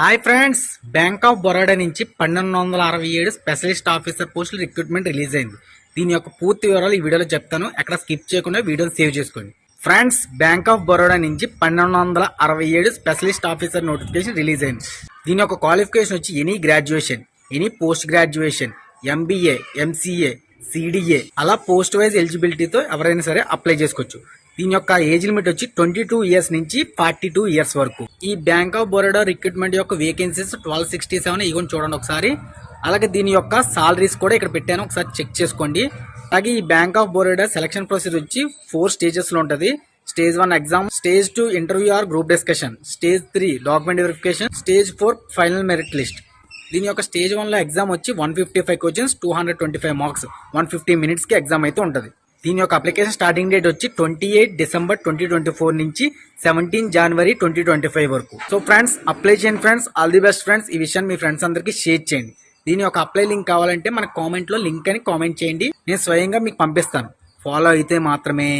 Hi friends, bank of Baroda నుంచి 1267 specialist officer పోస్టులు recruitment release అయింది. దీని యొక్క పూర్తి వివరాలు ఈ వీడియోలో చెప్తాను. ఎక్కడ స్కిప్ చేయకుండా వీడియోని సేవ్ చేసుకోండి. ఫ్రెండ్స్, బ్యాంక్ ఆఫ్ బరోడా నుంచి 1267 స్పెషలిస్ట్ ఆఫీసర్ నోటిఫికేషన్ రిలీజ్ అయింది. దీని యొక్క క్వాలిఫికేషన్ వచ్చి any graduation, any post graduation, MBA, MCA, CDA అలా పోస్ట్ వైజ్ ఎలిజిబిలిటీతో ఎవరైనా సరే అప్లై చేసుకోవచ్చు. దీని యొక్క ఏజ్ లిమిట్ వచ్చి 22 ఇయర్స్ నుంచి 42 ఇయర్స్ వరకు. ఈ బ్యాంక్ ఆఫ్ బరోడా రిక్రూట్మెంట్ యొక్క వేకెన్సీస్ 1267 ఇగోని చూడండి ఒకసారి. అలాగే దీని యొక్క సాలరీస్ కూడా ఇక్కడ పెట్టాను, ఒకసారి చెక్ చేసుకోండి. అలాగే ఈ bank of Baroda selection procedure వచ్చి 4 స్టేజెస్ లో ఉంటది. Stage 1 exam, stage 2 interview or group discussion, stage 3 document verification, stage 4 final merit list. దీని యొక్క స్టేజ్ 1 లో ఎగ్జామ్ వచ్చి 155 క్వశ్చన్స్, 225 మార్క్స్, 150 మినిట్స్ కి ఎగ్జామ్ అయితే ఉంటుంది. దీని యొక్క అప్లికేషన్ స్టార్టింగ్ డేట్ వచ్చి 28 డిసెంబర్ 2024 నుంచి 17 జనవరి 2025 వరకు. సో ఫ్రెండ్స్, అప్లై చేయండి friends. All the best friends. ఈ విషయాన్ని మీ ఫ్రెండ్స్ అందరికీ షేర్ చేయండి. దీని యొక్క అప్లై లింక్ కావాలంటే మన కామెంట్ లో లింక్ అని కామెంట్ చేయండి. నేను స్వయంగా మీకు పంపిస్తాను. ఫాలో అయితే మాత్రమే.